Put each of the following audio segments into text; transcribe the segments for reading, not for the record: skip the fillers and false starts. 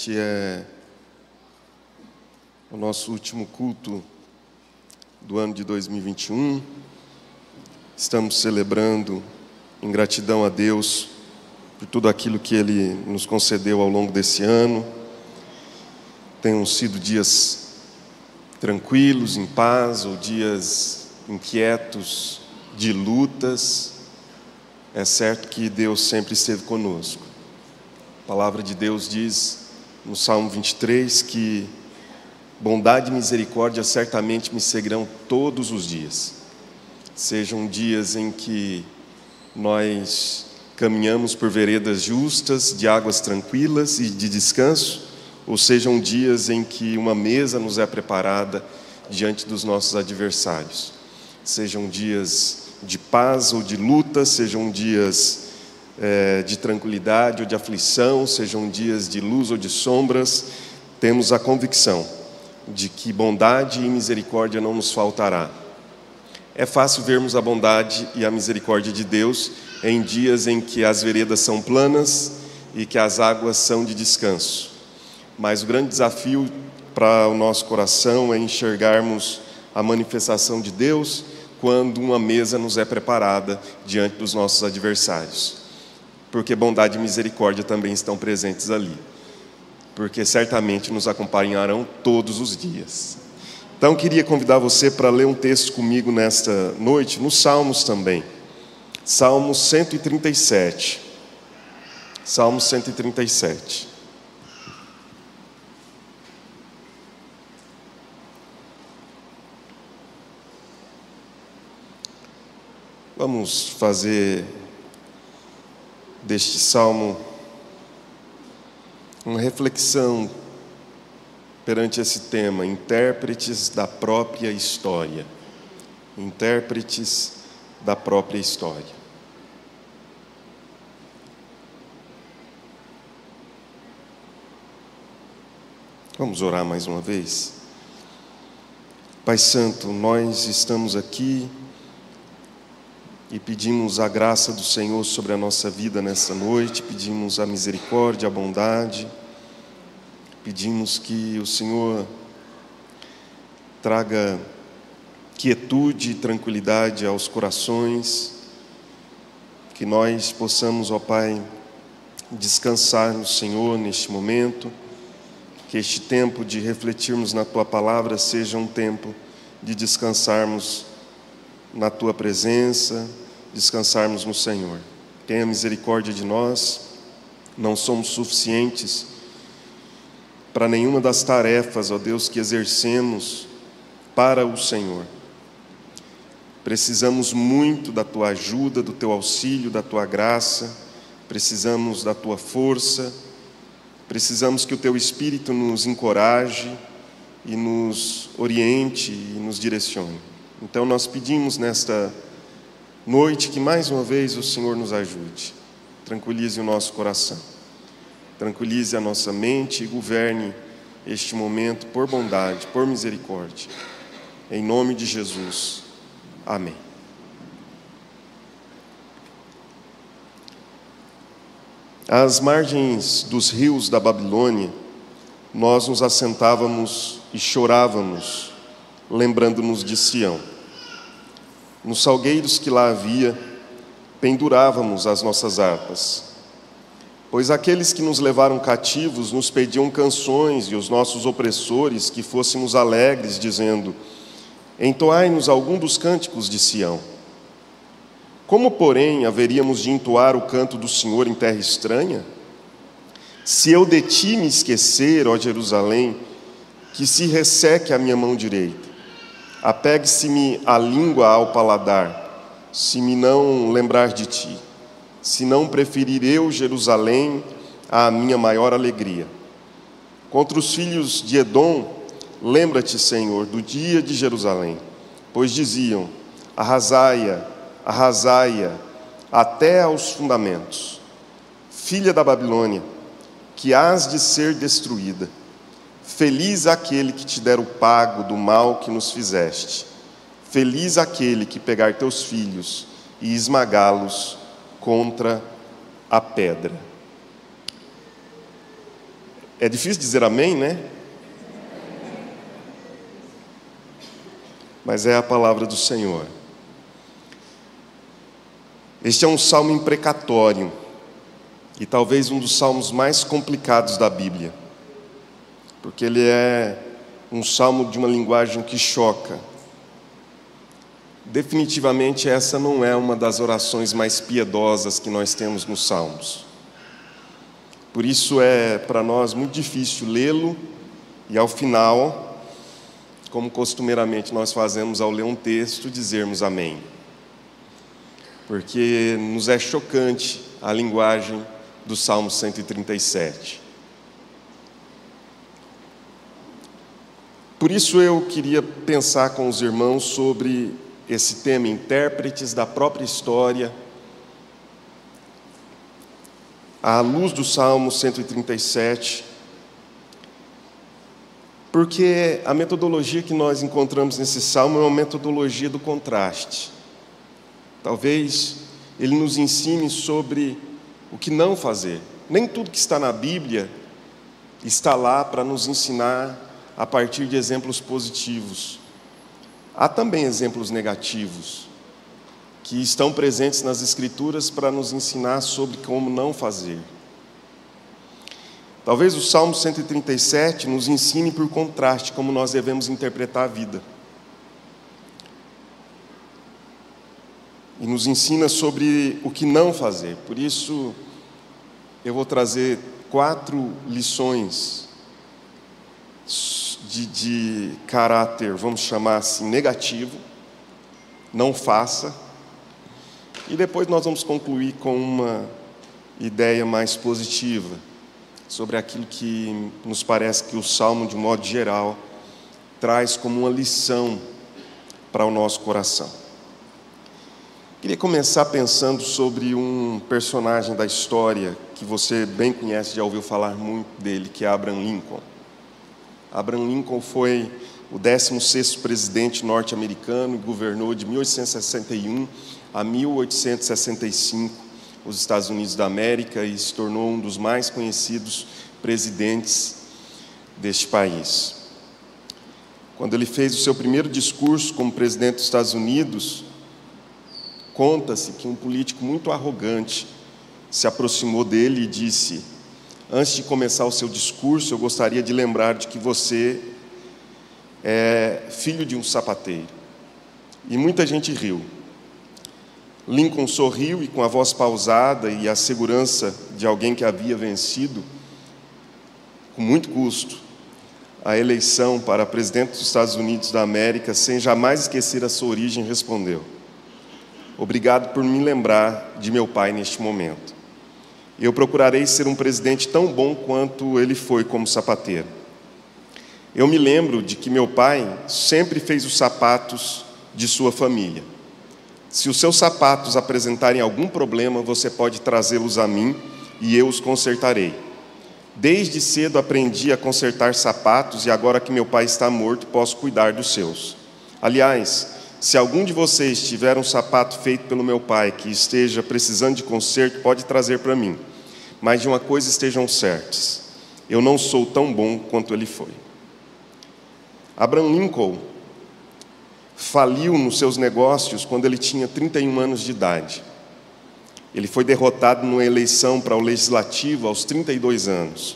Este é o nosso último culto do ano de 2021. Estamos celebrando em gratidão a Deus por tudo aquilo que Ele nos concedeu ao longo desse ano. Tenham sido dias tranquilos, em paz, ou dias inquietos, de lutas. É certo que Deus sempre esteve conosco. A palavra de Deus diz no Salmo 23 que bondade e misericórdia certamente me seguirão todos os dias. Sejam dias em que nós caminhamos por veredas justas, de águas tranquilas e de descanso, ou sejam dias em que uma mesa nos é preparada diante dos nossos adversários. Sejam dias de paz ou de luta, sejam dias de tranquilidade ou de aflição, sejam dias de luz ou de sombras, temos a convicção de que bondade e misericórdia não nos faltará. É fácil vermos a bondade e a misericórdia de Deus em dias em que as veredas são planas e que as águas são de descanso. Mas o grande desafio para o nosso coração é enxergarmos a manifestação de Deus quando uma mesa nos é preparada diante dos nossos adversários. Porque bondade e misericórdia também estão presentes ali. Porque certamente nos acompanharão todos os dias. Então, queria convidar você para ler um texto comigo nesta noite, nos Salmos também. Salmo 137. Salmo 137. Vamos fazer deste salmo uma reflexão perante esse tema, intérpretes da própria história. Intérpretes da própria história. Vamos orar mais uma vez? Pai Santo, nós estamos aqui e pedimos a graça do Senhor sobre a nossa vida nessa noite, pedimos a misericórdia, a bondade, pedimos que o Senhor traga quietude e tranquilidade aos corações, que nós possamos, ó Pai, descansar no Senhor neste momento, que este tempo de refletirmos na Tua Palavra seja um tempo de descansarmos na Tua presença, descansarmos no Senhor. Tenha misericórdia de nós, não somos suficientes para nenhuma das tarefas, ó Deus, que exercemos para o Senhor. Precisamos muito da Tua ajuda, do Teu auxílio, da Tua graça, precisamos da Tua força, precisamos que o Teu Espírito nos encoraje e nos oriente e nos direcione. Então nós pedimos nesta noite que mais uma vez o Senhor nos ajude, tranquilize o nosso coração, tranquilize a nossa mente e governe este momento por bondade, por misericórdia. Em nome de Jesus. Amém. Às margens dos rios da Babilônia, nós nos assentávamos e chorávamos, lembrando-nos de Sião. Nos salgueiros que lá havia, pendurávamos as nossas harpas, pois aqueles que nos levaram cativos nos pediam canções e os nossos opressores que fôssemos alegres, dizendo: entoai-nos algum dos cânticos de Sião. Como, porém, haveríamos de entoar o canto do Senhor em terra estranha? Se eu de ti me esquecer, ó Jerusalém, que se resseque a minha mão direita. Apegue-se-me a língua ao paladar, se me não lembrar de ti. Se não preferir eu Jerusalém à minha maior alegria. Contra os filhos de Edom, lembra-te, Senhor, do dia de Jerusalém, pois diziam: arrasai-a, arrasai-a, até aos fundamentos. Filha da Babilônia, que hás de ser destruída. Feliz aquele que te der o pago do mal que nos fizeste. Feliz aquele que pegar teus filhos e esmagá-los contra a pedra. É difícil dizer amém, né? Mas é a palavra do Senhor. Este é um salmo imprecatório e talvez um dos salmos mais complicados da Bíblia, porque ele é um salmo de uma linguagem que choca. Definitivamente essa não é uma das orações mais piedosas que nós temos nos salmos. Por isso é para nós muito difícil lê-lo e ao final, como costumeiramente nós fazemos ao ler um texto, dizermos amém. Porque nos é chocante a linguagem do Salmo 137. Por isso eu queria pensar com os irmãos sobre esse tema, intérpretes da própria história, à luz do Salmo 137, porque a metodologia que nós encontramos nesse salmo é uma metodologia do contraste. Talvez ele nos ensine sobre o que não fazer. Nem tudo que está na Bíblia está lá para nos ensinar a partir de exemplos positivos. Há também exemplos negativos que estão presentes nas Escrituras para nos ensinar sobre como não fazer. Talvez o Salmo 137 nos ensine por contraste como nós devemos interpretar a vida. E nos ensina sobre o que não fazer. Por isso, eu vou trazer 4 lições de caráter, vamos chamar assim, negativo. Não faça. E depois nós vamos concluir com uma ideia mais positiva sobre aquilo que nos parece que o Salmo, de um modo geral, traz como uma lição para o nosso coração. Queria começar pensando sobre um personagem da história que você bem conhece, já ouviu falar muito dele, que é Abraham Lincoln. Abraham Lincoln foi o 16º presidente norte-americano e governou de 1861 a 1865 os Estados Unidos da América e se tornou um dos mais conhecidos presidentes deste país. Quando ele fez o seu primeiro discurso como presidente dos Estados Unidos, conta-se que um político muito arrogante se aproximou dele e disse: antes de começar o seu discurso, eu gostaria de lembrar de que você é filho de um sapateiro. E muita gente riu. Lincoln sorriu e, com a voz pausada e a segurança de alguém que havia vencido, com muito custo, a eleição para presidente dos Estados Unidos da América, sem jamais esquecer a sua origem, respondeu: obrigado por me lembrar de meu pai neste momento. Eu procurarei ser um presidente tão bom quanto ele foi como sapateiro. Eu me lembro de que meu pai sempre fez os sapatos de sua família. Se os seus sapatos apresentarem algum problema, você pode trazê-los a mim e eu os consertarei. Desde cedo aprendi a consertar sapatos e agora que meu pai está morto, posso cuidar dos seus. Aliás, se algum de vocês tiver um sapato feito pelo meu pai que esteja precisando de conserto, pode trazer para mim. Mas de uma coisa estejam certos: eu não sou tão bom quanto ele foi. Abraham Lincoln faliu nos seus negócios quando ele tinha 31 anos de idade. Ele foi derrotado numa eleição para o legislativo aos 32 anos.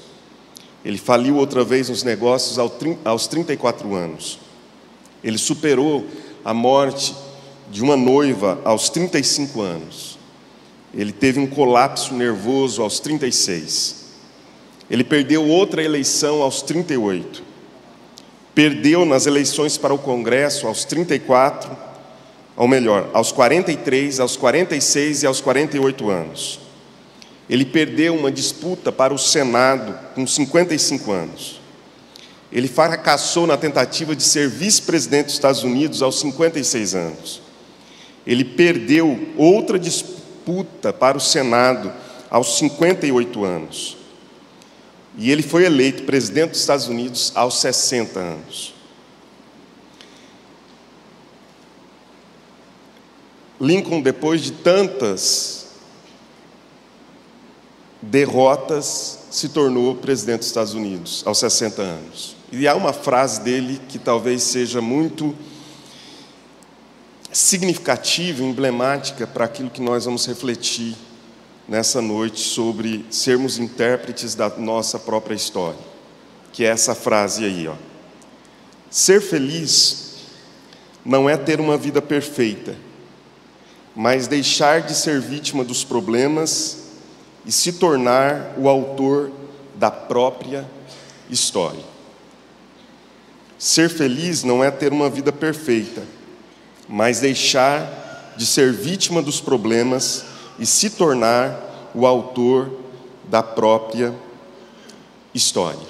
Ele faliu outra vez nos negócios aos 34 anos. Ele superou a morte de uma noiva aos 35 anos. Ele teve um colapso nervoso aos 36. Ele perdeu outra eleição aos 38. Perdeu nas eleições para o Congresso aos 34, ou melhor, aos 43, aos 46 e aos 48 anos. Ele perdeu uma disputa para o Senado com 55 anos. Ele fracassou na tentativa de ser vice-presidente dos Estados Unidos aos 56 anos. Ele perdeu outra disputa para o Senado aos 58 anos. E ele foi eleito presidente dos Estados Unidos aos 60 anos. Lincoln, depois de tantas derrotas, se tornou presidente dos Estados Unidos, aos 60 anos. E há uma frase dele que talvez seja muito significativa, emblemática para aquilo que nós vamos refletir nessa noite sobre sermos intérpretes da nossa própria história, que é essa frase aí, ó. Ser feliz não é ter uma vida perfeita, mas deixar de ser vítima dos problemas e se tornar o autor da própria história. Ser feliz não é ter uma vida perfeita, mas deixar de ser vítima dos problemas e se tornar o autor da própria história.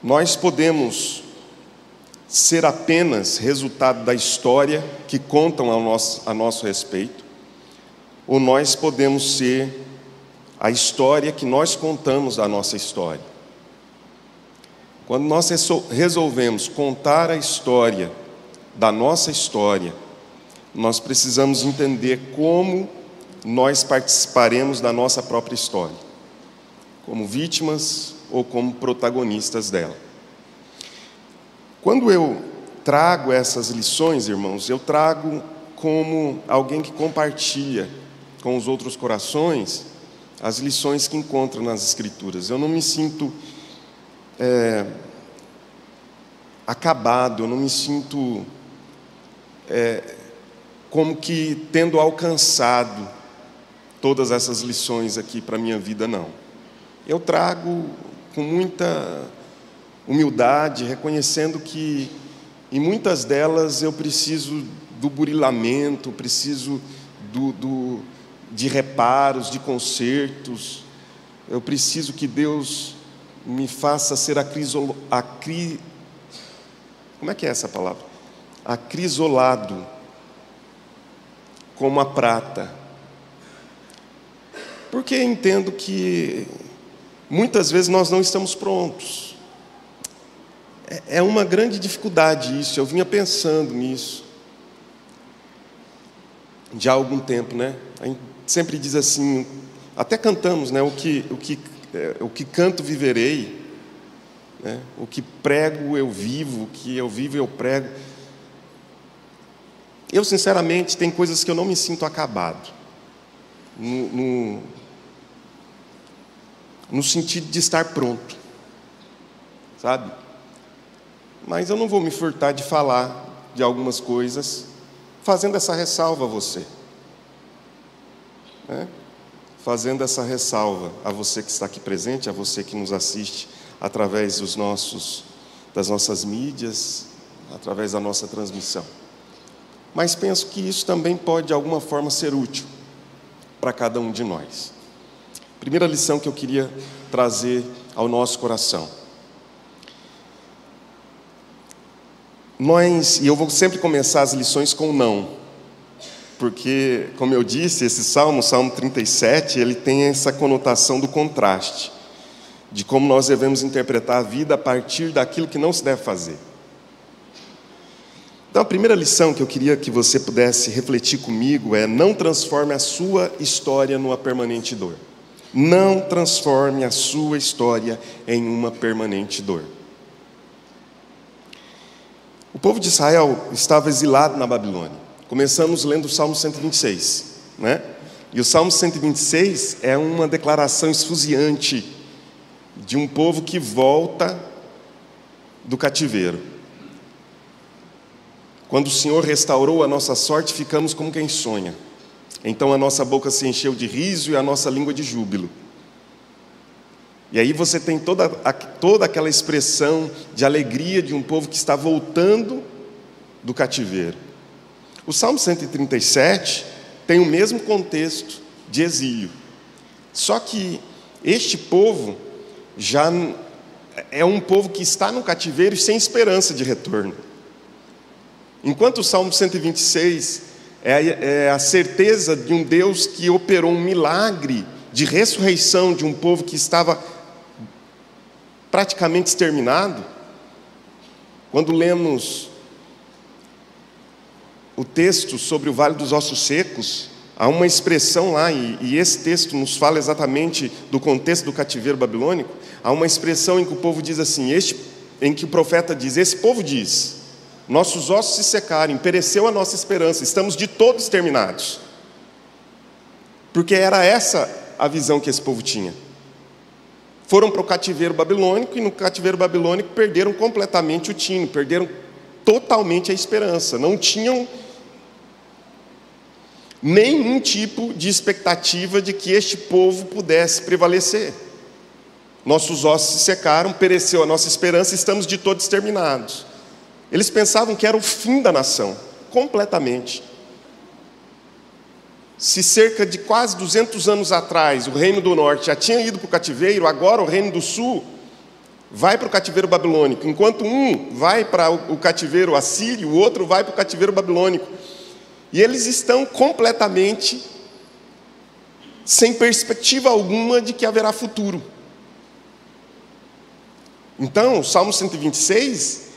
Nós podemos ser apenas resultado da história que contam a nosso respeito, ou nós podemos ser a história que nós contamos da nossa história. Quando nós resolvemos contar a história da nossa história, nós precisamos entender como nós participaremos da nossa própria história, como vítimas ou como protagonistas dela. Quando eu trago essas lições, irmãos, eu trago como alguém que compartilha com os outros corações as lições que encontro nas Escrituras. Eu não me sinto acabado, eu não me sinto como que tendo alcançado todas essas lições aqui para a minha vida, não. Eu trago com muita humildade, reconhecendo que em muitas delas eu preciso do burilamento, preciso de reparos, de consertos. Eu preciso que Deus me faça ser como é que é essa palavra? Acrisolado como a prata. Porque entendo que muitas vezes nós não estamos prontos. É uma grande dificuldade isso, eu vinha pensando nisso já há algum tempo, né? A gente sempre diz assim, até cantamos, né? O que canto viverei, né? O que prego eu vivo, o que eu vivo eu prego. Eu, sinceramente, tem coisas que eu não me sinto acabado, no sentido de estar pronto, sabe? Mas eu não vou me furtar de falar de algumas coisas, fazendo essa ressalva a você, né? Fazendo essa ressalva a você que está aqui presente, a você que nos assiste através das nossas mídias, através da nossa transmissão. Mas penso que isso também pode, de alguma forma, ser útil para cada um de nós. Primeira lição que eu queria trazer ao nosso coração. E eu vou sempre começar as lições com não, porque, como eu disse, esse Salmo 37, ele tem essa conotação do contraste, de como nós devemos interpretar a vida a partir daquilo que não se deve fazer. Então, a primeira lição que eu queria que você pudesse refletir comigo é: não transforme a sua história numa permanente dor. Não transforme a sua história em uma permanente dor. O povo de Israel estava exilado na Babilônia. Começamos lendo o Salmo 126, né? E o Salmo 126 é uma declaração esfuziante de um povo que volta do cativeiro. Quando o Senhor restaurou a nossa sorte, ficamos como quem sonha. Então a nossa boca se encheu de riso e a nossa língua de júbilo. E aí você tem toda aquela expressão de alegria de um povo que está voltando do cativeiro. O Salmo 137 tem o mesmo contexto de exílio. Só que este povo já é um povo que está no cativeiro e sem esperança de retorno. Enquanto o Salmo 126 é a certeza de um Deus que operou um milagre de ressurreição de um povo que estava praticamente exterminado. Quando lemos o texto sobre o Vale dos Ossos Secos, Há uma expressão lá, e esse texto nos fala exatamente do contexto do cativeiro babilônico. Há uma expressão em que o povo diz assim, em que o profeta diz, esse povo diz, nossos ossos se secaram, pereceu a nossa esperança, estamos de todos exterminados. Porque era essa a visão que esse povo tinha. Foram para o cativeiro babilônico, e no cativeiro babilônico perderam completamente o tino, perderam totalmente a esperança, não tinham nenhum tipo de expectativa de que este povo pudesse prevalecer. Nossos ossos se secaram, pereceu a nossa esperança, estamos de todos exterminados. Eles pensavam que era o fim da nação, completamente. Se cerca de quase 200 anos atrás o reino do norte já tinha ido para o cativeiro, agora o reino do sul vai para o cativeiro babilônico. Enquanto um vai para o cativeiro assírio, o outro vai para o cativeiro babilônico. E eles estão completamente sem perspectiva alguma de que haverá futuro. Então, o Salmo 126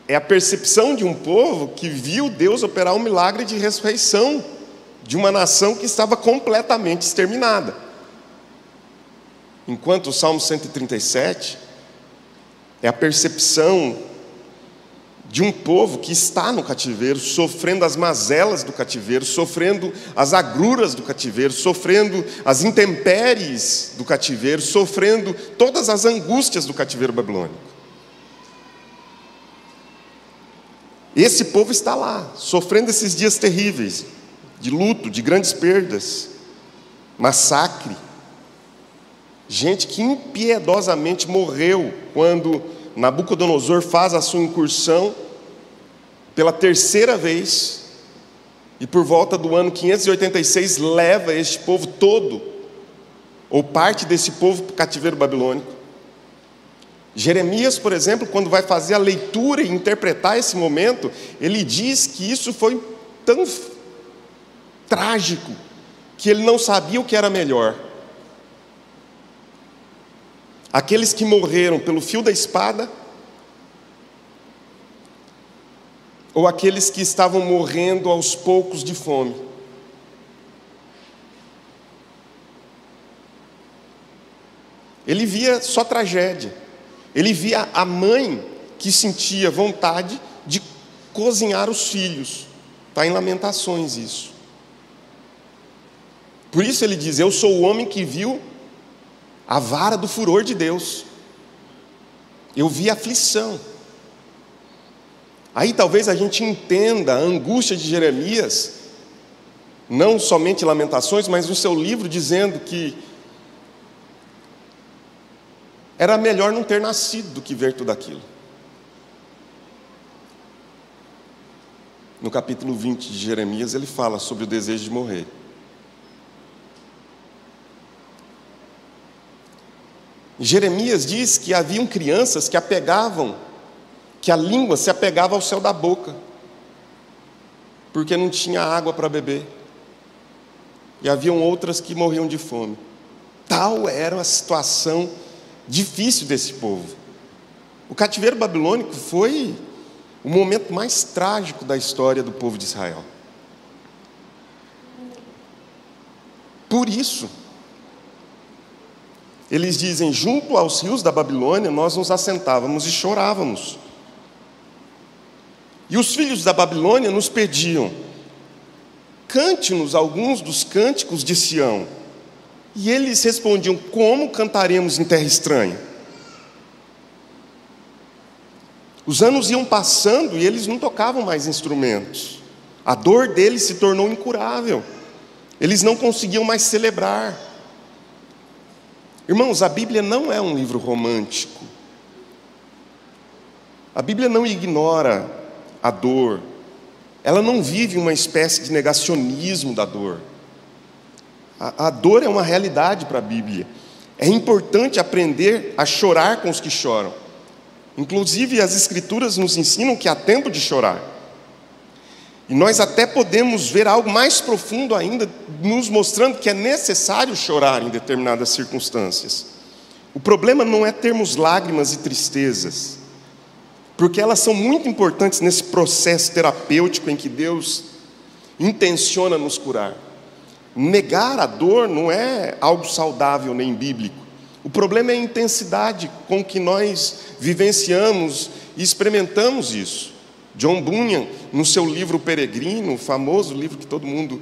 é a percepção de um povo que viu Deus operar um milagre de ressurreição de uma nação que estava completamente exterminada. Enquanto o Salmo 137 é a percepção de um povo que está no cativeiro, sofrendo as mazelas do cativeiro, sofrendo as agruras do cativeiro, sofrendo as intempéries do cativeiro, sofrendo todas as angústias do cativeiro babilônico. Esse povo está lá, sofrendo esses dias terríveis, de luto, de grandes perdas, massacre. Gente que impiedosamente morreu quando Nabucodonosor faz a sua incursão pela terceira vez, e por volta do ano 586 leva este povo todo, ou parte desse povo, para o cativeiro babilônico. Jeremias, por exemplo, quando vai fazer a leitura e interpretar esse momento, ele diz que isso foi tão trágico que ele não sabia o que era melhor. Aqueles que morreram pelo fio da espada, ou aqueles que estavam morrendo aos poucos de fome. Ele via só tragédia. Ele via a mãe que sentia vontade de cozinhar os filhos. Está em Lamentações isso. Por isso ele diz, eu sou o homem que viu a vara do furor de Deus. Eu vi a aflição. Aí talvez a gente entenda a angústia de Jeremias, não somente Lamentações, mas no seu livro, dizendo que era melhor não ter nascido do que ver tudo aquilo. No capítulo 20 de Jeremias, ele fala sobre o desejo de morrer. Jeremias diz que haviam crianças que que a língua se apegava ao céu da boca, porque não tinha água para beber. E haviam outras que morriam de fome. Tal era a situação difícil desse povo. O cativeiro babilônico foi o momento mais trágico da história do povo de Israel. Por isso, eles dizem, junto aos rios da Babilônia, nós nos assentávamos e chorávamos. E os filhos da Babilônia nos pediam, cante-nos alguns dos cânticos de Sião. E eles respondiam, como cantaremos em terra estranha? Os anos iam passando e eles não tocavam mais instrumentos. A dor deles se tornou incurável. Eles não conseguiam mais celebrar. Irmãos, a Bíblia não é um livro romântico. A Bíblia não ignora a dor. Ela não vive uma espécie de negacionismo da dor. A dor é uma realidade para a Bíblia. É importante aprender a chorar com os que choram. Inclusive, as Escrituras nos ensinam que há tempo de chorar. E nós até podemos ver algo mais profundo ainda, nos mostrando que é necessário chorar em determinadas circunstâncias. O problema não é termos lágrimas e tristezas, porque elas são muito importantes nesse processo terapêutico em que Deus intenciona nos curar. Negar a dor não é algo saudável nem bíblico. O problema é a intensidade com que nós vivenciamos e experimentamos isso. John Bunyan, no seu livro O Peregrino, o famoso livro que todo mundo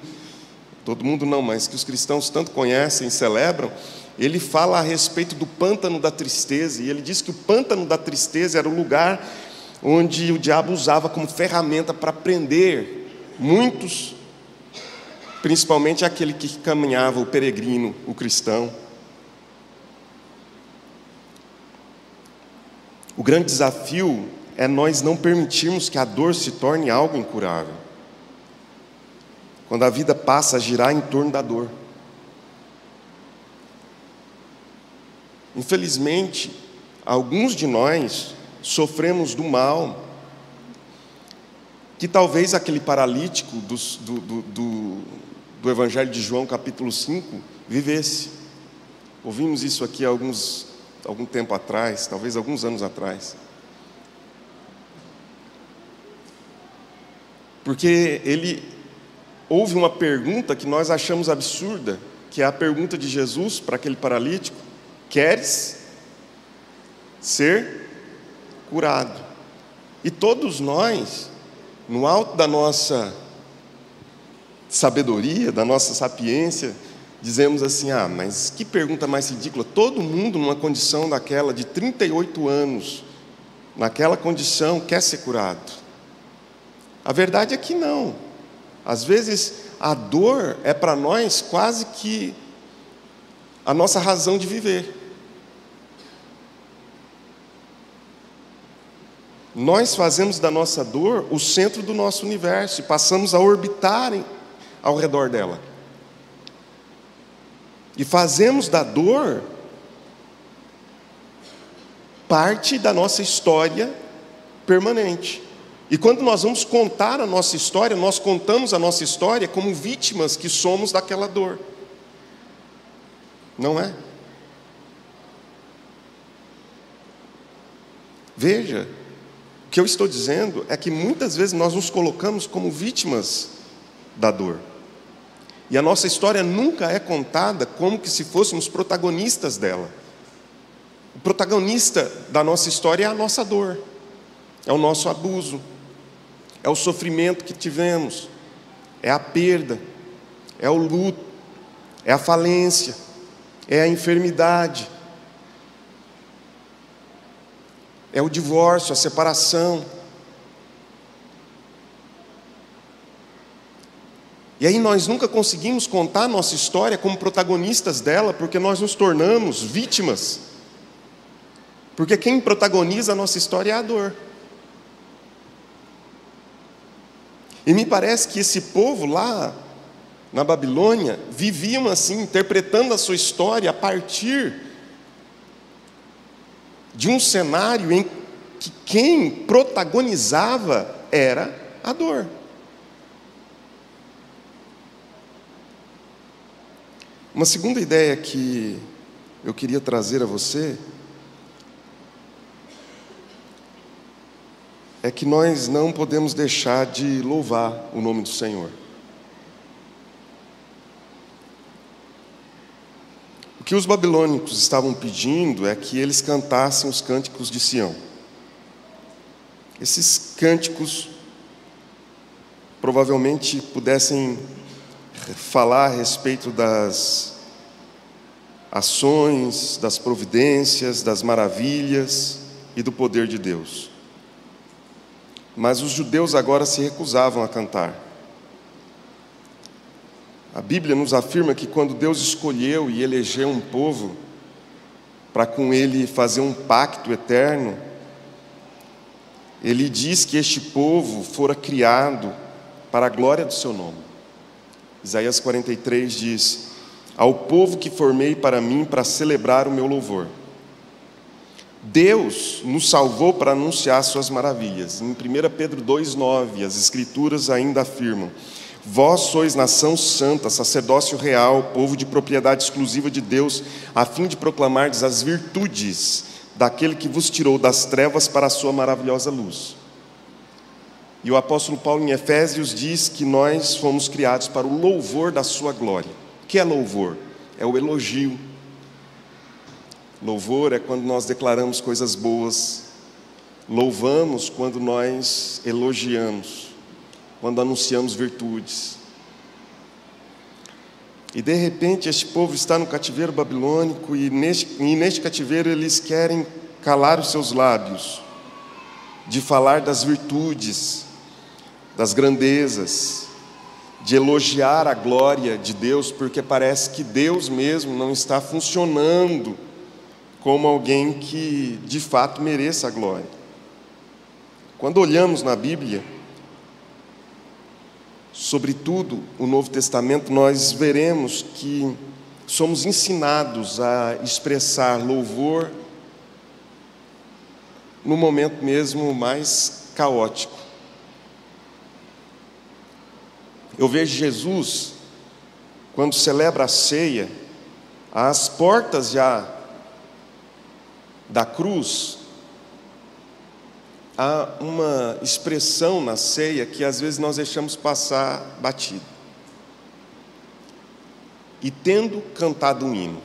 não, mas que os cristãos tanto conhecem e celebram, ele fala a respeito do pântano da tristeza, e ele diz que o pântano da tristeza era o lugar onde o diabo usava como ferramenta para prender muitos, principalmente aquele que caminhava, o peregrino, o cristão. O grande desafio é nós não permitirmos que a dor se torne algo incurável. Quando a vida passa a girar em torno da dor. Infelizmente, alguns de nós sofremos do mal que talvez aquele paralítico do Evangelho de João, capítulo 5, vivesse. Ouvimos isso aqui há algum tempo atrás, talvez alguns anos atrás. Porque houve uma pergunta que nós achamos absurda, que é a pergunta de Jesus para aquele paralítico: queres ser curado? E todos nós, no alto da nossa sabedoria, da nossa sapiência, dizemos assim: mas que pergunta mais ridícula. Todo mundo numa condição daquela, de 38 anos, naquela condição, quer ser curado. A verdade é que não. Às vezes a dor é para nós quase que a nossa razão de viver. Nós fazemos da nossa dor o centro do nosso universo e passamos a orbitar ao redor dela. E fazemos da dor parte da nossa história permanente. E quando nós vamos contar a nossa história, nós contamos a nossa história como vítimas que somos daquela dor. Não é? Veja, o que eu estou dizendo é que muitas vezes nós nos colocamos como vítimas da dor. E a nossa história nunca é contada como que se fôssemos protagonistas dela. O protagonista da nossa história é a nossa dor, é o nosso abuso, é o sofrimento que tivemos, é a perda, é o luto, é a falência, é a enfermidade, é o divórcio, a separação. E aí nós nunca conseguimos contar a nossa história como protagonistas dela, porque nós nos tornamos vítimas. Porque quem protagoniza a nossa história é a dor. E me parece que esse povo lá na Babilônia viviam assim, interpretando a sua história a partir de um cenário em que quem protagonizava era a dor. Uma segunda ideia que eu queria trazer a você é que nós não podemos deixar de louvar o nome do Senhor. O que os babilônicos estavam pedindo é que eles cantassem os cânticos de Sião. Esses cânticos provavelmente pudessem falar a respeito das ações, das providências, das maravilhas e do poder de Deus. Mas os judeus agora se recusavam a cantar. A Bíblia nos afirma que quando Deus escolheu e elegeu um povo para com ele fazer um pacto eterno, ele diz que este povo fora criado para a glória do seu nome. Isaías 43 diz: ao povo que formei para mim, para celebrar o meu louvor. Deus nos salvou para anunciar suas maravilhas. Em 1 Pedro 2,9, as Escrituras ainda afirmam: vós sois nação santa, sacerdócio real, povo de propriedade exclusiva de Deus, a fim de proclamardes as virtudes daquele que vos tirou das trevas para a sua maravilhosa luz. E o apóstolo Paulo em Efésios diz que nós fomos criados para o louvor da sua glória. que é louvor? É o elogio. Louvor é quando nós declaramos coisas boas. Louvamos quando nós elogiamos, quando anunciamos virtudes. E de repente este povo está no cativeiro babilônico e neste cativeiro eles querem calar os seus lábios de falar das virtudes, das grandezas, de elogiar a glória de Deus, porque parece que Deus mesmo não está funcionando como alguém que de fato mereça a glória. Quando olhamos na Bíblia, sobretudo o Novo Testamento, nós veremos que somos ensinados a expressar louvor no momento mesmo mais caótico. Eu vejo Jesus, quando celebra a ceia, às portas já da cruz, há uma expressão na ceia que às vezes nós deixamos passar batido. E tendo cantado um hino.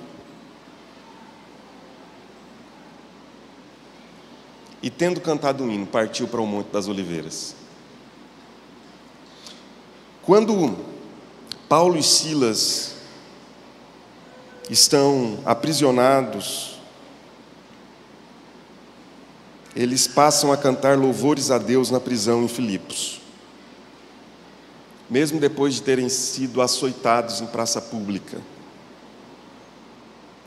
E tendo cantado um hino, partiu para o Monte das Oliveiras. Quando Paulo e Silas estão aprisionados, eles passam a cantar louvores a Deus na prisão em Filipos, mesmo depois de terem sido açoitados em praça pública.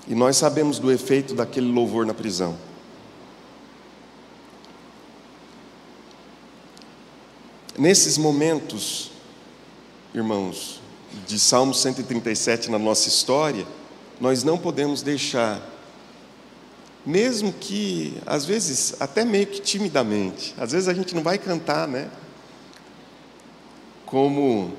E nós sabemos do efeito daquele louvor na prisão. Nesses momentos, irmãos, de Salmo 137 na nossa história, nós não podemos deixar, mesmo que, às vezes, até meio que timidamente, às vezes a gente não vai cantar, né? Como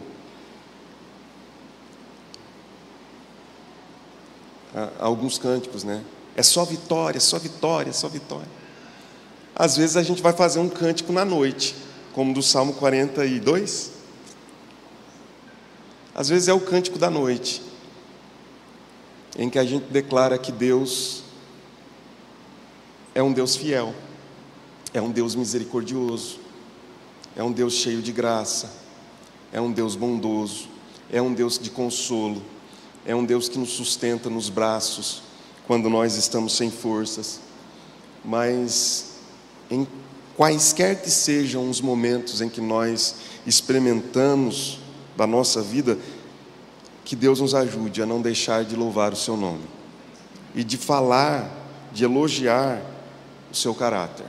alguns cânticos, né? É só vitória, só vitória, só vitória. Às vezes a gente vai fazer um cântico na noite, como do Salmo 42. Às vezes é o cântico da noite, em que a gente declara que Deus é um Deus fiel, é um Deus misericordioso, é um Deus cheio de graça, é um Deus bondoso, é um Deus de consolo, é um Deus que nos sustenta nos braços quando nós estamos sem forças. Mas em quaisquer que sejam os momentos em que nós experimentamos da nossa vida, que Deus nos ajude a não deixar de louvar o seu nome e de falar, de elogiar o seu caráter.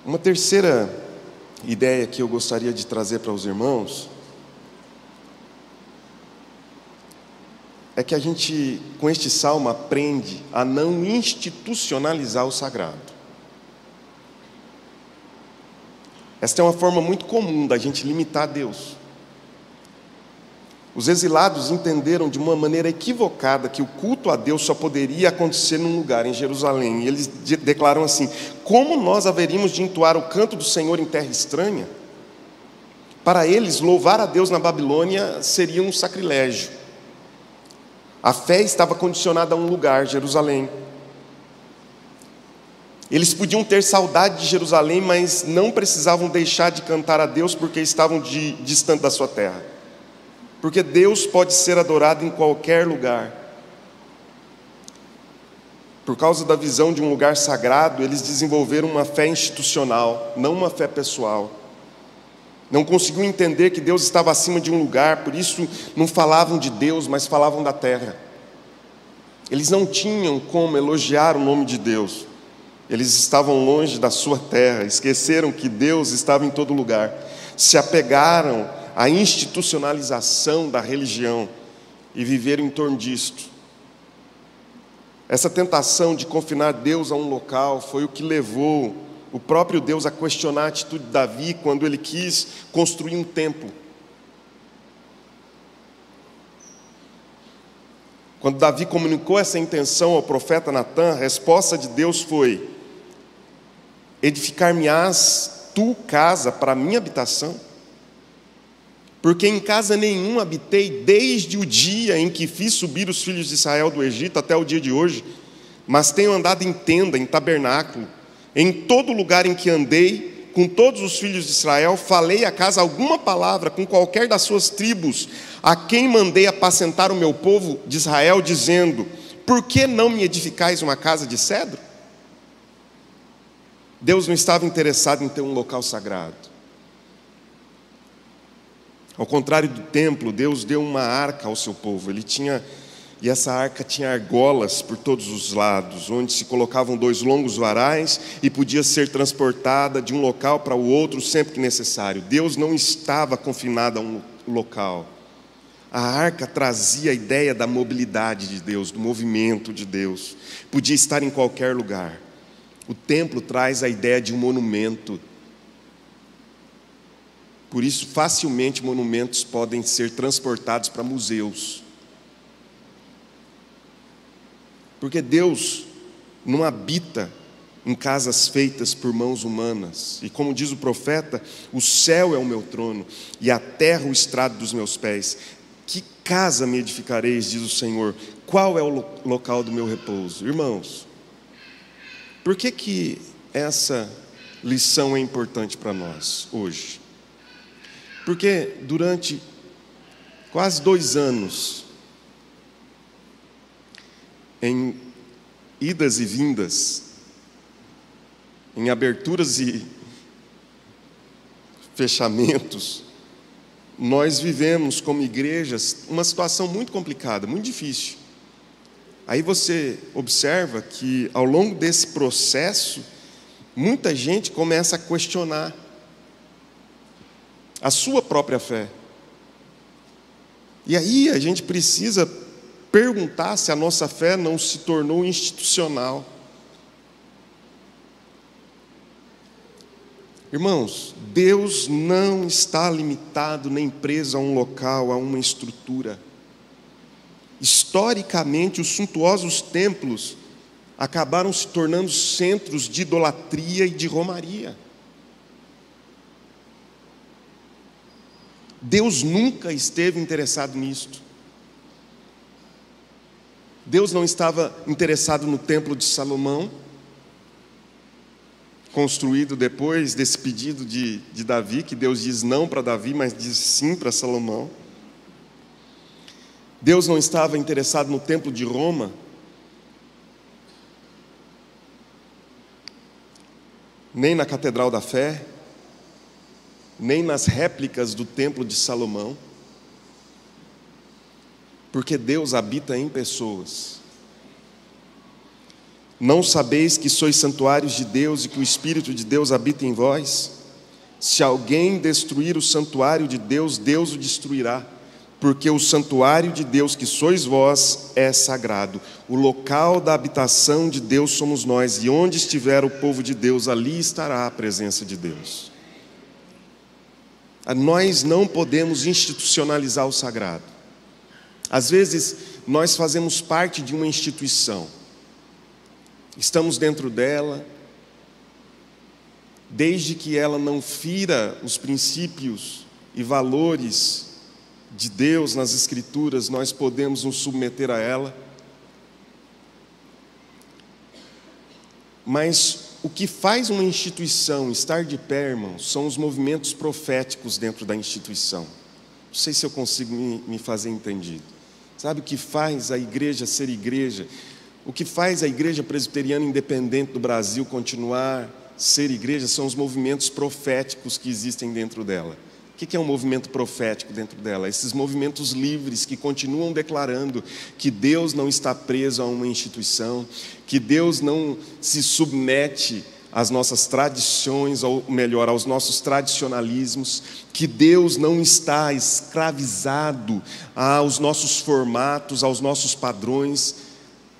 Uma terceira ideia que eu gostaria de trazer para os irmãos é que a gente, com este salmo, aprende a não institucionalizar o sagrado. Esta é uma forma muito comum da gente limitar Deus. Os exilados entenderam de uma maneira equivocada que o culto a Deus só poderia acontecer num lugar, em Jerusalém. E eles declaram assim: como nós haveríamos de entoar o canto do Senhor em terra estranha? Para eles, louvar a Deus na Babilônia seria um sacrilégio. A fé estava condicionada a um lugar, Jerusalém. Eles podiam ter saudade de Jerusalém, mas não precisavam deixar de cantar a Deus porque estavam distante da sua terra. Porque Deus pode ser adorado em qualquer lugar. Por causa da visão de um lugar sagrado, eles desenvolveram uma fé institucional, não uma fé pessoal. Não conseguiam entender que Deus estava acima de um lugar, por isso não falavam de Deus, mas falavam da terra. Eles não tinham como elogiar o nome de Deus. Eles estavam longe da sua terra, esqueceram que Deus estava em todo lugar. Se apegaram à institucionalização da religião e viveram em torno disto. Essa tentação de confinar Deus a um local foi o que levou o próprio Deus a questionar a atitude de Davi quando ele quis construir um templo. Quando Davi comunicou essa intenção ao profeta Natã, a resposta de Deus foi: edificar-me-ás tu casa para a minha habitação? Porque em casa nenhum habitei desde o dia em que fiz subir os filhos de Israel do Egito até o dia de hoje, mas tenho andado em tenda, em tabernáculo, em todo lugar em que andei, com todos os filhos de Israel, falei a casa alguma palavra com qualquer das suas tribos, a quem mandei apacentar o meu povo de Israel, dizendo: por que não me edificais uma casa de cedro? Deus não estava interessado em ter um local sagrado. Ao contrário do templo, Deus deu uma arca ao seu povo. E essa arca tinha argolas por todos os lados, onde se colocavam 2 longos varais e podia ser transportada de um local para o outro sempre que necessário. Deus não estava confinado a um local. A arca trazia a ideia da mobilidade de Deus, do movimento de Deus. Podia estar em qualquer lugar. O templo traz a ideia de um monumento. Por isso, facilmente monumentos podem ser transportados para museus. Porque Deus não habita em casas feitas por mãos humanas. E como diz o profeta, o céu é o meu trono e a terra o estrado dos meus pés. Que casa me edificareis, diz o Senhor? Qual é o local do meu repouso? Irmãos, por que essa lição é importante para nós hoje? Porque durante quase 2 anos, em idas e vindas, em aberturas e fechamentos, nós vivemos como igrejas uma situação muito complicada, muito difícil. Aí você observa que ao longo desse processo, muita gente começa a questionar a sua própria fé. E aí a gente precisa perguntar se a nossa fé não se tornou institucional. Irmãos, Deus não está limitado nem preso a um local, a uma estrutura. Historicamente, os suntuosos templos acabaram se tornando centros de idolatria e de romaria. Deus nunca esteve interessado nisto. Deus não estava interessado no templo de Salomão, construído depois desse pedido de Davi, que Deus diz não para Davi, mas diz sim para Salomão. Deus não estava interessado no templo de Roma, nem na Catedral da Fé, nem nas réplicas do templo de Salomão, porque Deus habita em pessoas. Não sabeis que sois santuários de Deus e que o Espírito de Deus habita em vós? Se alguém destruir o santuário de Deus, Deus o destruirá, porque o santuário de Deus que sois vós é sagrado. O local da habitação de Deus somos nós, e onde estiver o povo de Deus, ali estará a presença de Deus. Nós não podemos institucionalizar o sagrado. Às vezes, nós fazemos parte de uma instituição, estamos dentro dela, desde que ela não fira os princípios e valores de Deus nas Escrituras, nós podemos nos submeter a ela. Mas o que faz uma instituição estar de pé, irmãos, são os movimentos proféticos dentro da instituição. Não sei se eu consigo me fazer entendido. Sabe o que faz a igreja ser igreja? O que faz a Igreja Presbiteriana Independente do Brasil continuar ser igreja são os movimentos proféticos que existem dentro dela. O que é um movimento profético dentro dela? Esses movimentos livres que continuam declarando que Deus não está preso a uma instituição, que Deus não se submete às nossas tradições, ou melhor, aos nossos tradicionalismos, que Deus não está escravizado aos nossos formatos, aos nossos padrões.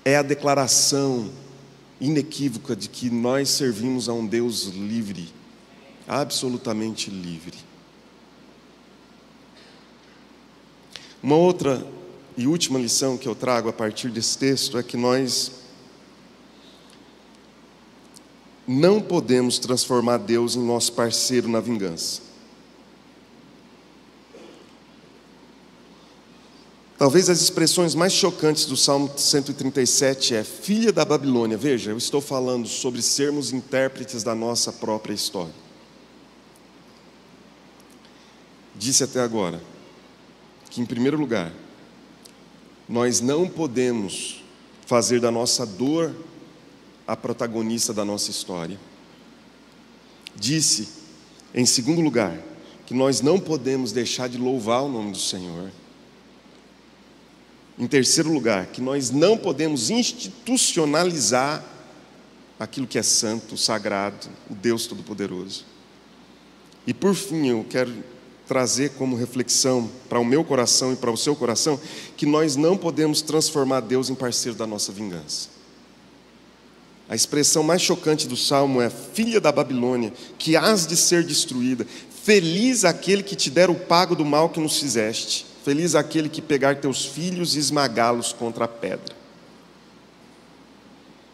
É a declaração inequívoca de que nós servimos a um Deus livre, absolutamente livre. Uma outra e última lição que eu trago a partir desse texto é que nós não podemos transformar Deus em nosso parceiro na vingança. Talvez as expressões mais chocantes do Salmo 137 é filha da Babilônia. Veja, eu estou falando sobre sermos intérpretes da nossa própria história. Disse até agora que, em primeiro lugar, nós não podemos fazer da nossa dor a protagonista da nossa história. Disse, em segundo lugar, que nós não podemos deixar de louvar o nome do Senhor. Em terceiro lugar, que nós não podemos institucionalizar aquilo que é santo, sagrado, o Deus Todo-Poderoso. E por fim, eu quero trazer como reflexão para o meu coração e para o seu coração, que nós não podemos transformar Deus em parceiro da nossa vingança. A expressão mais chocante do Salmo é: filha da Babilônia, que hás de ser destruída, feliz aquele que te der o pago do mal que nos fizeste. Feliz aquele que pegar teus filhos e esmagá-los contra a pedra.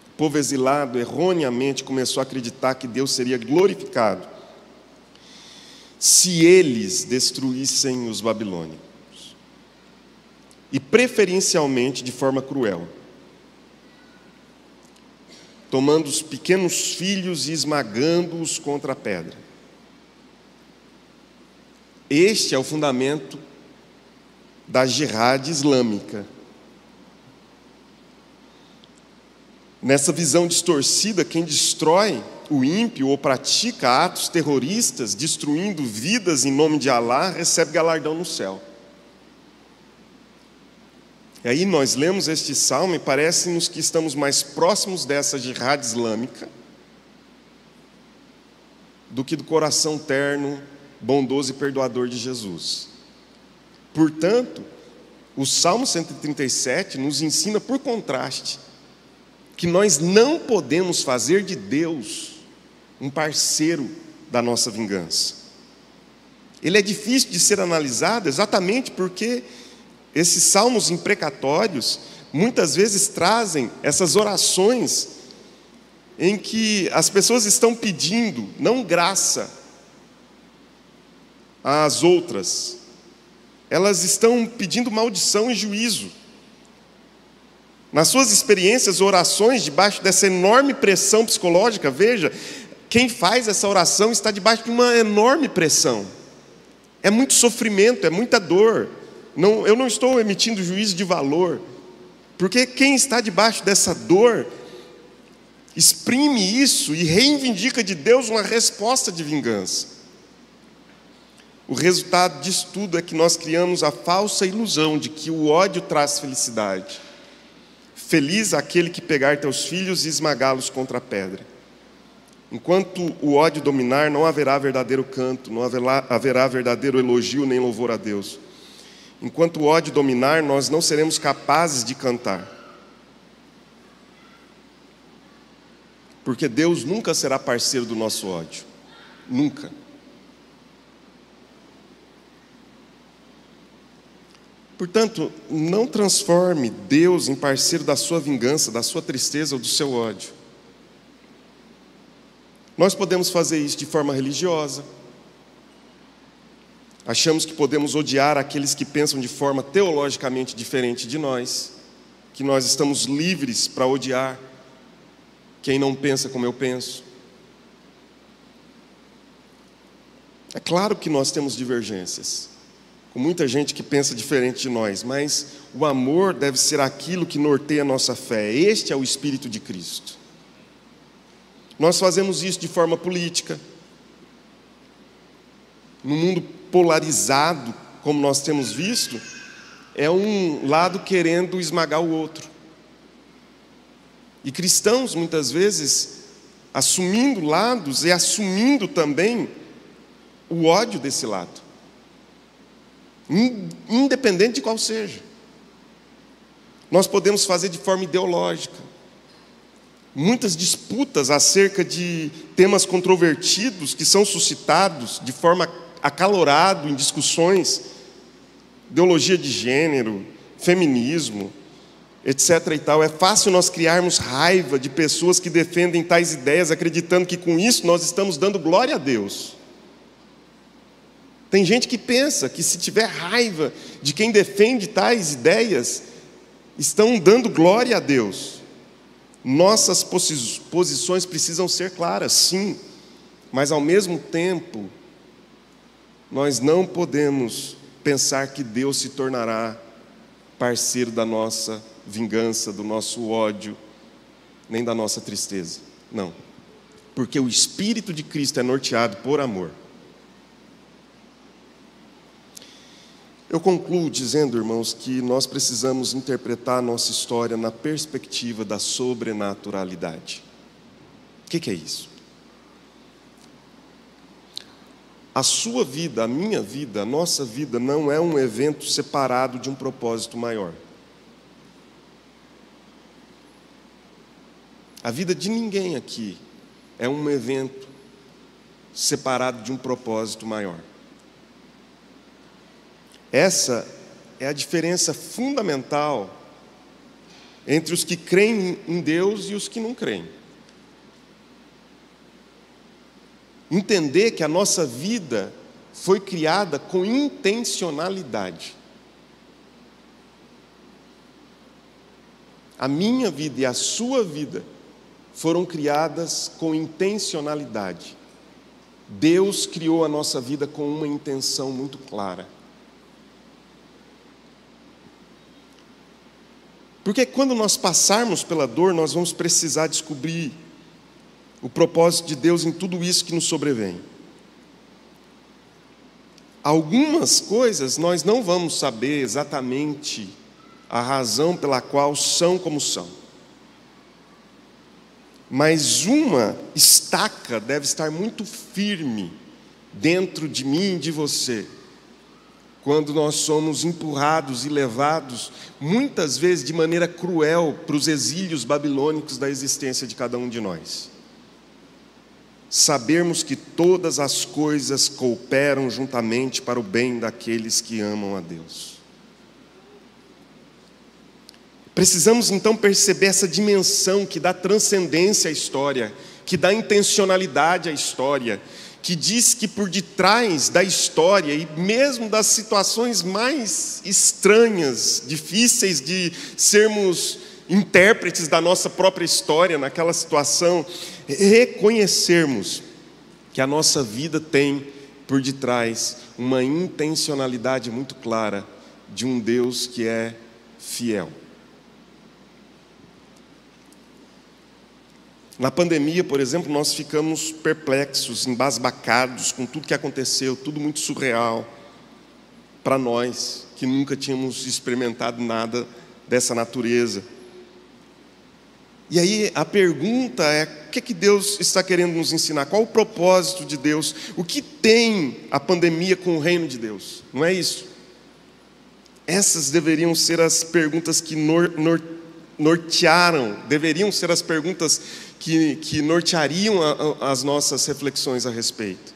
O povo exilado erroneamente começou a acreditar que Deus seria glorificado se eles destruíssem os babilônicos, e preferencialmente de forma cruel, tomando os pequenos filhos e esmagando-os contra a pedra. Este é o fundamento da jihad islâmica. Nessa visão distorcida, quem destrói o ímpio ou pratica atos terroristas, destruindo vidas em nome de Alá, recebe galardão no céu. E aí nós lemos este salmo e parece-nos que estamos mais próximos dessa jihad islâmica do que do coração terno, bondoso e perdoador de Jesus. Portanto, o Salmo 137 nos ensina, por contraste, que nós não podemos fazer de Deus um parceiro da nossa vingança. Ele é difícil de ser analisado exatamente porque esses salmos imprecatórios muitas vezes trazem essas orações em que as pessoas estão pedindo não graça às outras, elas estão pedindo maldição e juízo. Nas suas experiências, orações debaixo dessa enorme pressão psicológica, veja, quem faz essa oração está debaixo de uma enorme pressão. É muito sofrimento, é muita dor. Eu não estou emitindo juízo de valor, porque quem está debaixo dessa dor exprime isso e reivindica de Deus uma resposta de vingança. O resultado disso tudo é que nós criamos a falsa ilusão de que o ódio traz felicidade. Feliz aquele que pegar teus filhos e esmagá-los contra a pedra. Enquanto o ódio dominar, não haverá verdadeiro canto, não haverá verdadeiro elogio nem louvor a Deus. Enquanto o ódio dominar, nós não seremos capazes de cantar. Porque Deus nunca será parceiro do nosso ódio. Nunca. Portanto, não transforme Deus em parceiro da sua vingança, da sua tristeza ou do seu ódio. Nós podemos fazer isso de forma religiosa. Achamos que podemos odiar aqueles que pensam de forma teologicamente diferente de nós, que nós estamos livres para odiar quem não pensa como eu penso. É claro que nós temos divergências, com muita gente que pensa diferente de nós, mas o amor deve ser aquilo que norteia a nossa fé. Este é o Espírito de Cristo. Nós fazemos isso de forma política. No mundo polarizado, como nós temos visto, é um lado querendo esmagar o outro. E cristãos, muitas vezes, assumindo lados e assumindo também o ódio desse lado, independente de qual seja. Nós podemos fazer de forma ideológica. Muitas disputas acerca de temas controvertidos que são suscitados de forma acalorada em discussões, ideologia de gênero, feminismo, etc. e tal. É fácil nós criarmos raiva de pessoas que defendem tais ideias, acreditando que com isso nós estamos dando glória a Deus. Tem gente que pensa que se tiver raiva de quem defende tais ideias, estão dando glória a Deus. Nossas posições precisam ser claras, sim, mas ao mesmo tempo, nós não podemos pensar que Deus se tornará parceiro da nossa vingança, do nosso ódio, nem da nossa tristeza. Não, porque o Espírito de Cristo é norteado por amor. Eu concluo dizendo, irmãos, que nós precisamos interpretar a nossa história na perspectiva da sobrenaturalidade. O que é isso? A sua vida, a minha vida, a nossa vida não é um evento separado de um propósito maior. A vida de ninguém aqui é um evento separado de um propósito maior. Essa é a diferença fundamental entre os que creem em Deus e os que não creem. Entender que a nossa vida foi criada com intencionalidade. A minha vida e a sua vida foram criadas com intencionalidade. Deus criou a nossa vida com uma intenção muito clara. Porque quando nós passarmos pela dor, nós vamos precisar descobrir o propósito de Deus em tudo isso que nos sobrevém. Algumas coisas nós não vamos saber exatamente a razão pela qual são como são. Mas uma estaca deve estar muito firme dentro de mim e de você, quando nós somos empurrados e levados, muitas vezes de maneira cruel, para os exílios babilônicos da existência de cada um de nós. Sabermos que todas as coisas cooperam juntamente para o bem daqueles que amam a Deus. Precisamos então perceber essa dimensão que dá transcendência à história, que dá intencionalidade à história, que diz que por detrás da história e mesmo das situações mais estranhas, difíceis de sermos intérpretes da nossa própria história naquela situação, reconhecermos que a nossa vida tem por detrás uma intencionalidade muito clara de um Deus que é fiel. Na pandemia, por exemplo, nós ficamos perplexos, embasbacados com tudo que aconteceu, tudo muito surreal para nós, que nunca tínhamos experimentado nada dessa natureza. E aí a pergunta é, o que Deus está querendo nos ensinar? Qual o propósito de Deus? O que tem a pandemia com o reino de Deus? Não é isso? Essas deveriam ser as perguntas que nortearam, deveriam ser as perguntas que norteariam as nossas reflexões a respeito.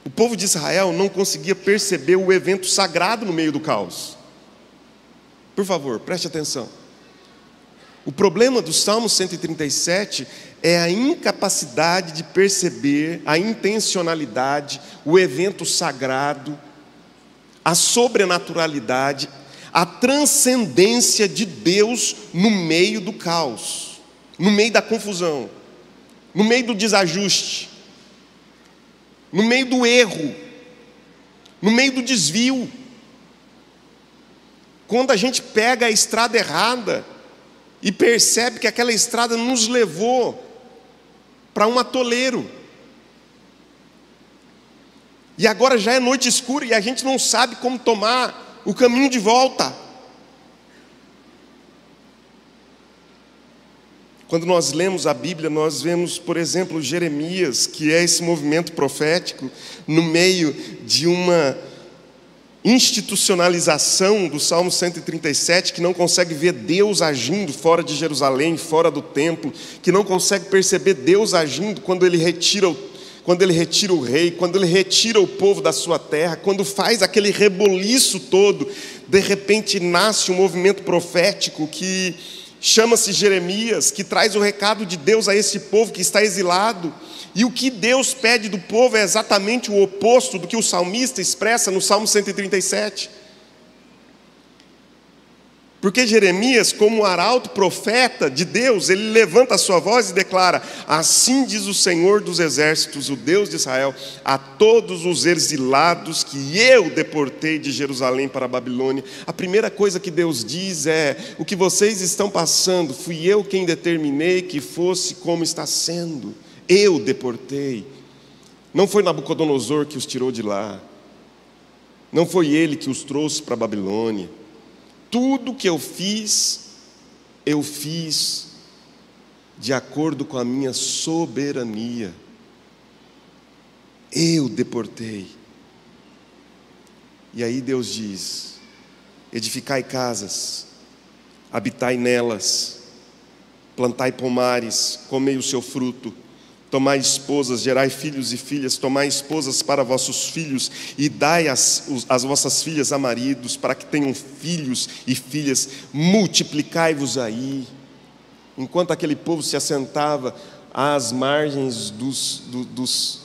O povo de Israel não conseguia perceber o evento sagrado no meio do caos. Por favor, preste atenção. O problema do Salmo 137 é a incapacidade de perceber a intencionalidade, o evento sagrado, a sobrenaturalidade, a transcendência de Deus no meio do caos, no meio da confusão, no meio do desajuste, no meio do erro, no meio do desvio. Quando a gente pega a estrada errada e percebe que aquela estrada nos levou para um atoleiro, e agora já é noite escura e a gente não sabe como tomar o caminho de volta. Quando nós lemos a Bíblia, nós vemos, por exemplo, Jeremias, que é esse movimento profético, no meio de uma institucionalização do Salmo 137, que não consegue ver Deus agindo fora de Jerusalém, fora do templo, que não consegue perceber Deus agindo quando Ele retira o rei, quando Ele retira o povo da sua terra, quando faz aquele reboliço todo. De repente nasce um movimento profético que chama-se Jeremias, que traz o recado de Deus a esse povo que está exilado. E o que Deus pede do povo é exatamente o oposto do que o salmista expressa no Salmo 137. Porque Jeremias, como arauto profeta de Deus, ele levanta a sua voz e declara: assim diz o Senhor dos exércitos, o Deus de Israel, a todos os exilados que eu deportei de Jerusalém para a Babilônia. A primeira coisa que Deus diz é: o que vocês estão passando, fui eu quem determinei que fosse como está sendo. Eu deportei. Não foi Nabucodonosor que os tirou de lá. Não foi ele que os trouxe para a Babilônia. Tudo que eu fiz de acordo com a minha soberania. Eu deportei. E aí Deus diz: edificai casas, habitai nelas, plantai pomares, comei o seu fruto, tomai esposas, gerai filhos e filhas, tomai esposas para vossos filhos, e dai as vossas filhas a maridos, para que tenham filhos e filhas, multiplicai-vos aí. Enquanto aquele povo se assentava às margens dos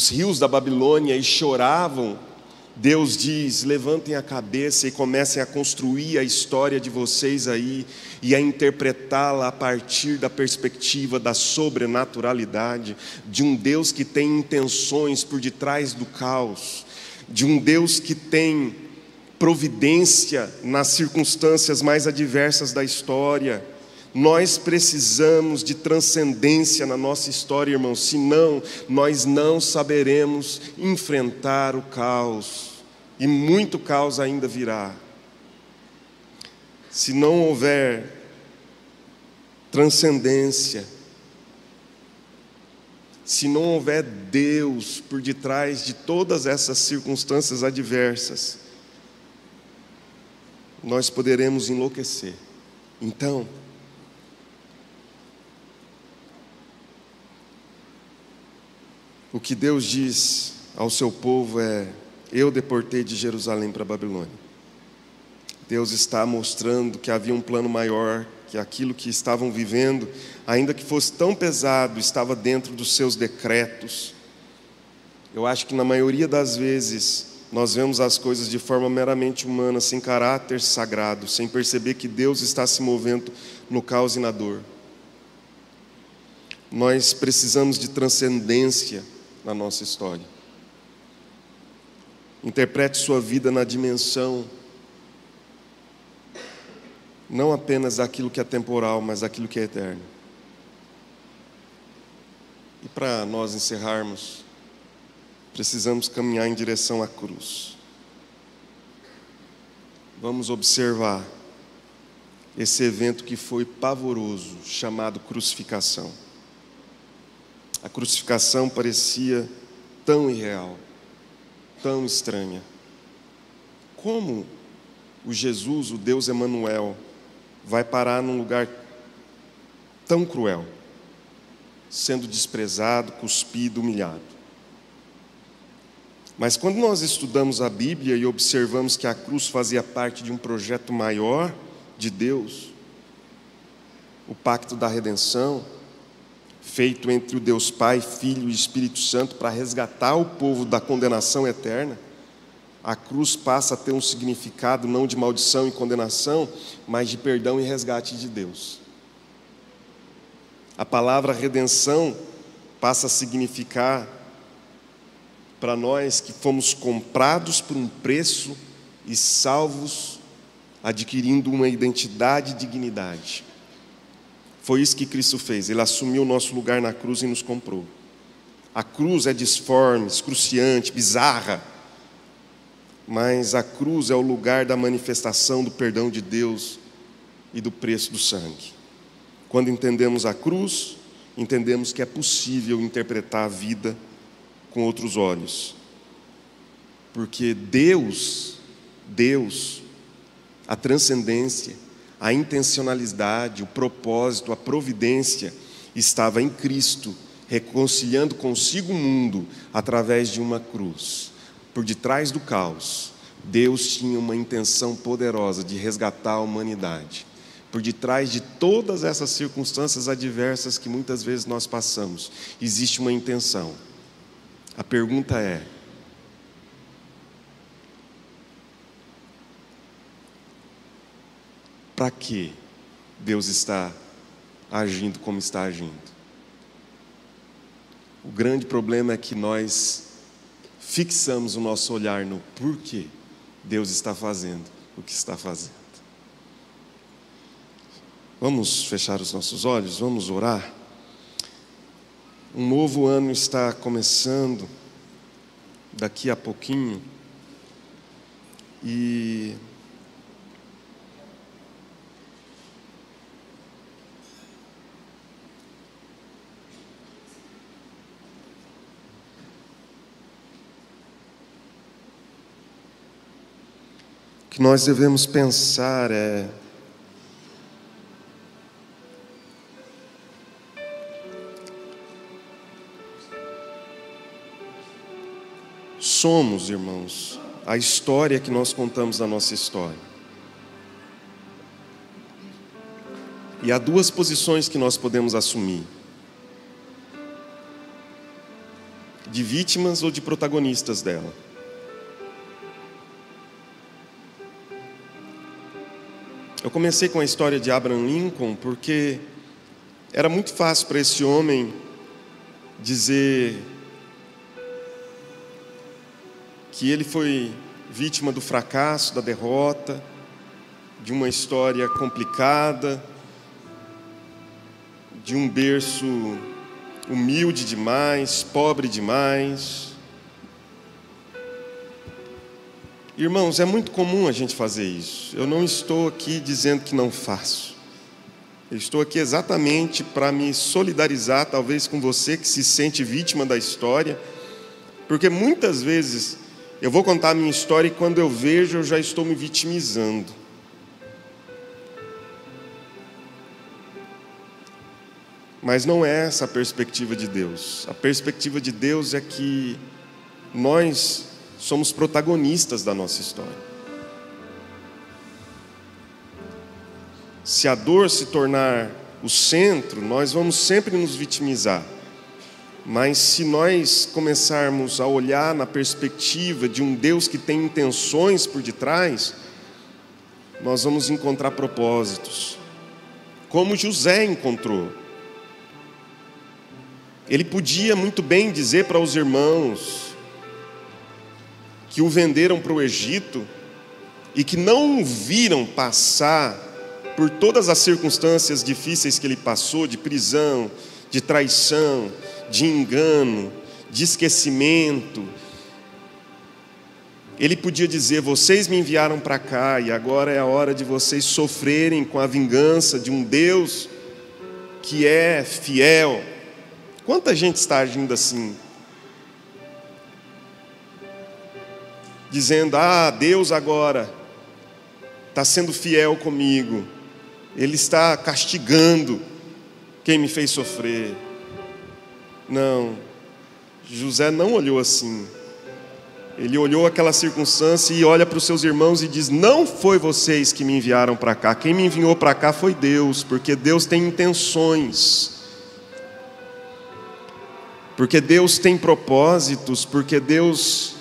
rios da Babilônia e choravam, Deus diz: levantem a cabeça e comecem a construir a história de vocês aí, e a interpretá-la a partir da perspectiva da sobrenaturalidade, de um Deus que tem intenções por detrás do caos, de um Deus que tem providência nas circunstâncias mais adversas da história. Nós precisamos de transcendência na nossa história, irmãos, senão nós não saberemos enfrentar o caos, e muito caos ainda virá. Se não houver transcendência, se não houver Deus por detrás de todas essas circunstâncias adversas, nós poderemos enlouquecer. Então, o que Deus diz ao seu povo é: eu deportei de Jerusalém para a Babilônia. Deus está mostrando que havia um plano maior, que aquilo que estavam vivendo, ainda que fosse tão pesado, estava dentro dos seus decretos. Eu acho que na maioria das vezes nós vemos as coisas de forma meramente humana, sem caráter sagrado, sem perceber que Deus está se movendo no caos e na dor. Nós precisamos de transcendência na nossa história. Interprete sua vida na dimensão não apenas daquilo que é temporal, mas daquilo que é eterno. E para nós encerrarmos, precisamos caminhar em direção à cruz. Vamos observar esse evento que foi pavoroso, chamado crucificação. A crucificação parecia tão irreal, tão estranha. Como o Jesus, o Deus Emanuel, vai parar num lugar tão cruel, sendo desprezado, cuspido, humilhado? Mas quando nós estudamos a Bíblia e observamos que a cruz fazia parte de um projeto maior de Deus, o pacto da redenção, feito entre o Deus Pai, Filho e Espírito Santo para resgatar o povo da condenação eterna, a cruz passa a ter um significado não de maldição e condenação, mas de perdão e resgate de Deus. A palavra redenção passa a significar para nós que fomos comprados por um preço e salvos, adquirindo uma identidade e dignidade. Foi isso que Cristo fez. Ele assumiu o nosso lugar na cruz e nos comprou. A cruz é disforme, excruciante, bizarra, mas a cruz é o lugar da manifestação do perdão de Deus e do preço do sangue. Quando entendemos a cruz, entendemos que é possível interpretar a vida com outros olhos. Porque Deus, a transcendência, a intencionalidade, o propósito, a providência estava em Cristo, reconciliando consigo o mundo através de uma cruz. Por detrás do caos, Deus tinha uma intenção poderosa de resgatar a humanidade. Por detrás de todas essas circunstâncias adversas que muitas vezes nós passamos, existe uma intenção. A pergunta é: para que Deus está agindo como está agindo? O grande problema é que nós fixamos o nosso olhar no porquê Deus está fazendo o que está fazendo. Vamos fechar os nossos olhos, vamos orar. Um novo ano está começando daqui a pouquinho e o que nós devemos pensar é: somos, irmãos, a história que nós contamos da nossa história. E há duas posições que nós podemos assumir: de vítimas ou de protagonistas dela. Eu comecei com a história de Abraham Lincoln porque era muito fácil para esse homem dizer que ele foi vítima do fracasso, da derrota, de uma história complicada, de um berço humilde demais, pobre demais. Irmãos, é muito comum a gente fazer isso. Eu não estou aqui dizendo que não faço. Eu estou aqui exatamente para me solidarizar, talvez, com você que se sente vítima da história, porque muitas vezes eu vou contar a minha história e quando eu vejo, eu já estou me vitimizando. Mas não é essa a perspectiva de Deus. A perspectiva de Deus é que nós somos protagonistas da nossa história. Se a dor se tornar o centro, nós vamos sempre nos vitimizar. Mas se nós começarmos a olhar na perspectiva de um Deus que tem intenções por detrás, nós vamos encontrar propósitos, como José encontrou. Ele podia muito bem dizer para os irmãos que o venderam para o Egito e que não o viram passar por todas as circunstâncias difíceis que ele passou, de prisão, de traição, de engano, de esquecimento. Ele podia dizer: vocês me enviaram para cá e agora é a hora de vocês sofrerem com a vingança de um Deus que é fiel. Quanta gente está agindo assim? Dizendo: Deus agora está sendo fiel comigo, Ele está castigando quem me fez sofrer. Não, José não olhou assim. Ele olhou aquela circunstância e olha para os seus irmãos e diz: não foi vocês que me enviaram para cá, quem me enviou para cá foi Deus, porque Deus tem intenções, porque Deus tem propósitos, porque Deus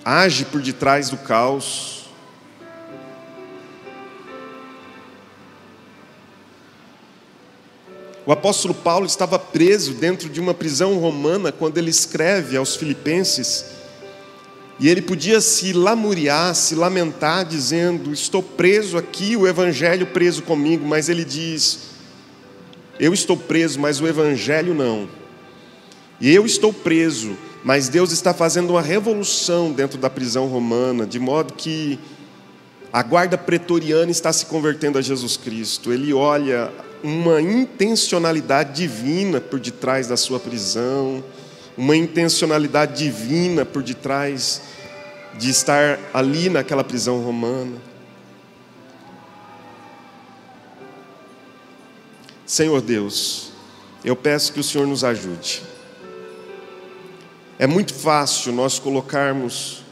age por detrás do caos. O apóstolo Paulo estava preso dentro de uma prisão romana quando ele escreve aos Filipenses, e ele podia se lamuriar, se lamentar, dizendo: estou preso aqui, o evangelho preso comigo. Mas ele diz: eu estou preso, mas o evangelho não. E eu estou preso, mas Deus está fazendo uma revolução dentro da prisão romana, de modo que a guarda pretoriana está se convertendo a Jesus Cristo. Ele olha uma intencionalidade divina por detrás da sua prisão, uma intencionalidade divina por detrás de estar ali naquela prisão romana. Senhor Deus, eu peço que o Senhor nos ajude. É muito fácil nós colocarmos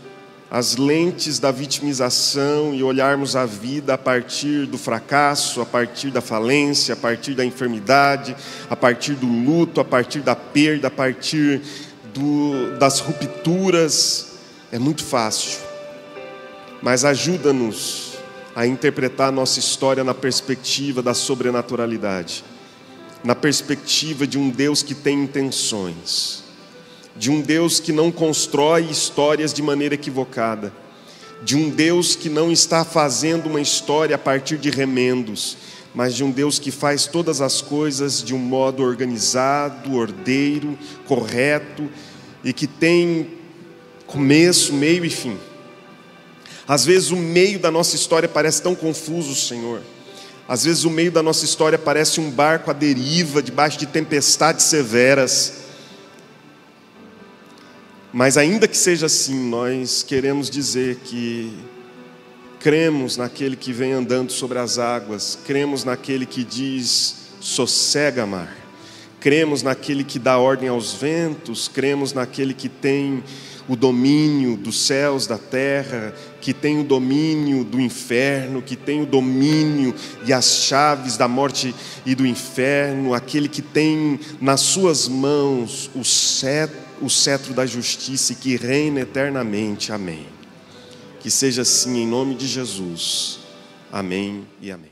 as lentes da vitimização e olharmos a vida a partir do fracasso, a partir da falência, a partir da enfermidade, a partir do luto, a partir da perda, a partir das rupturas, é muito fácil. Mas ajuda-nos a interpretar a nossa história na perspectiva da sobrenaturalidade, na perspectiva de um Deus que tem intenções, de um Deus que não constrói histórias de maneira equivocada, de um Deus que não está fazendo uma história a partir de remendos, mas de um Deus que faz todas as coisas de um modo organizado, ordeiro, correto, e que tem começo, meio e fim. Às vezes o meio da nossa história parece tão confuso, Senhor. Às vezes o meio da nossa história parece um barco à deriva, debaixo de tempestades severas. Mas ainda que seja assim, nós queremos dizer que cremos naquele que vem andando sobre as águas, cremos naquele que diz, sossega mar, cremos naquele que dá ordem aos ventos, cremos naquele que tem o domínio dos céus, da terra, que tem o domínio do inferno, que tem o domínio e as chaves da morte e do inferno, aquele que tem nas suas mãos o cetro da justiça e que reina eternamente. Amém. Que seja assim em nome de Jesus. Amém e amém.